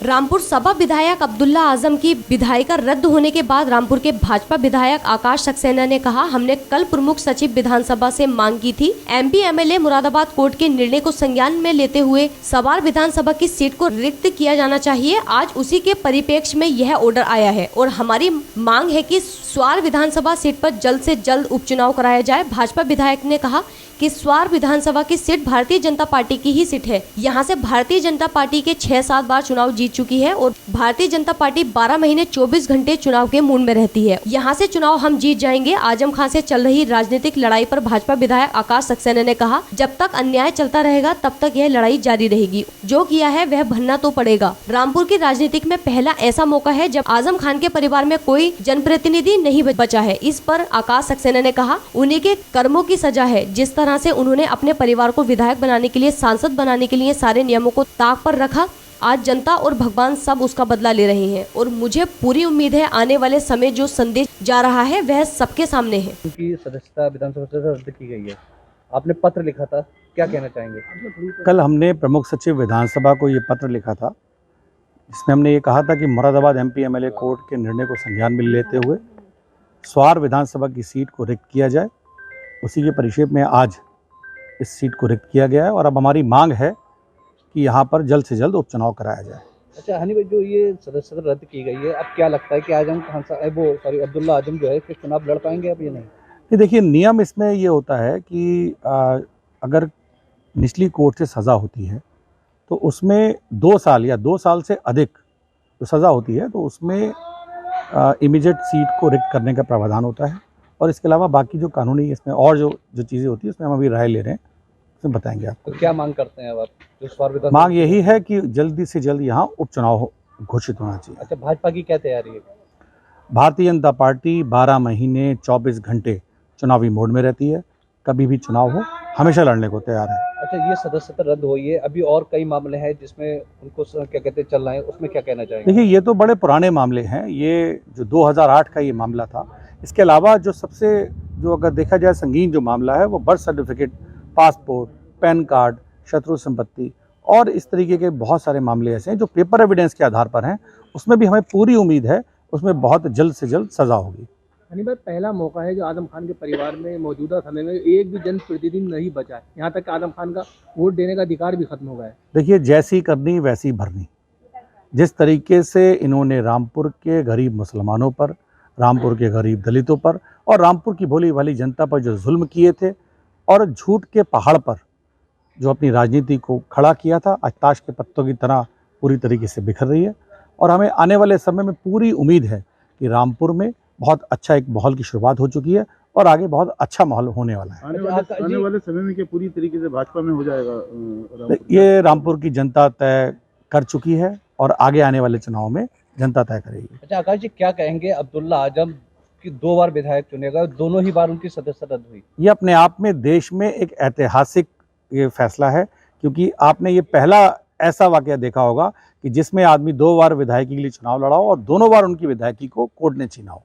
रामपुर सपा विधायक अब्दुल्ला आजम की विधायिका रद्द होने के बाद रामपुर के भाजपा विधायक आकाश सक्सेना ने कहा, हमने कल प्रमुख सचिव विधानसभा से मांग की थी। एमपी एमएलए मुरादाबाद कोर्ट के निर्णय को संज्ञान में लेते हुए सवार विधानसभा की सीट को रिक्त किया जाना चाहिए। आज उसी के परिप्रेक्ष्य में यह ऑर्डर आया है और हमारी मांग है कि स्वार विधानसभा सीट पर जल्द से जल्द उपचुनाव कराया जाए। भाजपा विधायक ने कहा कि स्वार विधानसभा की सीट भारतीय जनता पार्टी की ही सीट है। यहाँ से भारतीय जनता पार्टी के 6-7 बार चुनाव जीत चुकी है और भारतीय जनता पार्टी 12 महीने 24 घंटे चुनाव के मूड में रहती है। यहाँ से चुनाव हम जीत जाएंगे। आजम खान से चल रही राजनीतिक लड़ाई पर भाजपा विधायक आकाश सक्सेना ने कहा, जब तक अन्याय चलता रहेगा तब तक यह लड़ाई जारी रहेगी। जो किया है वह भरना तो पड़ेगा। रामपुर की राजनीति में पहला ऐसा मौका है जब आजम खान के परिवार में कोई जनप्रतिनिधि नहीं बचा है। इस पर आकाश सक्सेना ने कहा, उन्हीं के कर्मों की सजा है। जिस तरह से उन्होंने अपने परिवार को विधायक बनाने के लिए, सांसद बनाने के लिए सारे नियमों को ताक पर रखा, आज जनता और भगवान सब उसका बदला ले रहे हैं और मुझे पूरी उम्मीद है आने वाले समय जो संदेश जा रहा है वह सबके सामने है। उनकी सदस्यता विधानसभा से रद्द की गई है। आपने पत्र लिखा था, क्या कहना चाहेंगे? कल हमने प्रमुख सचिव विधानसभा को ये पत्र लिखा था, जिसमें हमने ये कहा था कि मुरादाबाद एमपी एमएलए कोर्ट के निर्णय को संज्ञान में लेते हुए स्वार विधानसभा की सीट को रिक्त किया जाए। उसी के परिप्रेक्ष्य में आज इस सीट को रिक्त किया गया है और अब हमारी मांग है कि यहाँ पर जल्द से जल्द उपचुनाव कराया जाए। अच्छा हनी भाई, जो ये सदस्यता रद्द की गई है, अब क्या लगता है कि आजम खान साहब अब्दुल्ला आजम जो है कि चुनाव लड़ पाएंगे अब या नहीं? ये देखिए, नियम इसमें ये होता है कि अगर निचली कोर्ट से सज़ा होती है तो उसमें 2 साल या 2 साल से अधिक जो सज़ा होती है तो उसमें इमीडिएट सीट को रिक्त करने का प्रावधान होता है। और इसके अलावा बाकी जो कानूनी इसमें और जो चीज़ें होती है उसमें हम अभी राय ले रहे हैं, उसमें बताएंगे आपको। तो क्या मांग करते हैं अब आप? जो स्वार विधानसभा मांग यही है कि जल्दी से जल्द यहाँ उपचुनाव घोषित होना चाहिए। अच्छा, भाजपा की क्या तैयारी है? भारतीय जनता पार्टी 12 महीने 24 घंटे चुनावी मोड में रहती है। कभी भी चुनाव हो हमेशा लड़ने को तैयार है। अच्छा, ये सदस्यता रद्द हुई है, अभी और कई मामले हैं जिसमें उनको क्या कहते हैं चल रहे हैं, उसमें क्या कहना चाहेंगे? देखिए, ये तो बड़े पुराने मामले हैं। ये जो 2008 का ये मामला था। इसके अलावा जो सबसे अगर देखा जाए संगीन जो मामला है वो birth certificate, passport, pan card, शत्रु संपत्ति और इस तरीके के बहुत सारे मामले ऐसे हैं जो पेपर एविडेंस के आधार पर हैं। उसमें भी हमें पूरी उम्मीद है उसमें बहुत जल्द से जल्द सज़ा होगी। हनी भाई, पहला मौका है जो आजम खान के परिवार में मौजूदा समय में एक भी जनप्रतिनिधि नहीं बचा है। यहाँ तक कि आजम खान का वोट देने का अधिकार भी खत्म हो गया है। देखिए, जैसी करनी वैसी भरनी। जिस तरीके से इन्होंने रामपुर के गरीब मुसलमानों पर, रामपुर के गरीब दलितों पर और रामपुर की भोली भाली जनता पर जो जुल्म किए थे और झूठ के पहाड़ पर जो अपनी राजनीति को खड़ा किया था, आज ताश के पत्तों की तरह पूरी तरीके से बिखर रही है। और हमें आने वाले समय में पूरी उम्मीद है कि रामपुर में बहुत अच्छा एक माहौल की शुरुआत हो चुकी है और आगे बहुत अच्छा माहौल होने वाला है। आने वाले समय में क्या पूरी तरीके से भाजपा में हो जाएगा? ये रामपुर की जनता तय कर चुकी है और आगे आने वाले चुनाव में जनता तय करेगी। अच्छा आकाश जी, क्या कहेंगे? अब्दुल्ला आजम की 2 बार विधायक चुने गए, दोनों ही बार उनकी सदस्यता रद्द हुई। ये अपने आप में देश में एक ऐतिहासिक ये फैसला है, क्योंकि आपने ये पहला ऐसा वाकया देखा होगा कि जिसमें आदमी 2 बार विधायकी के लिए चुनाव लड़ा हो और दोनों बार उनकी विधायकी को कोर्ट ने छीना हो।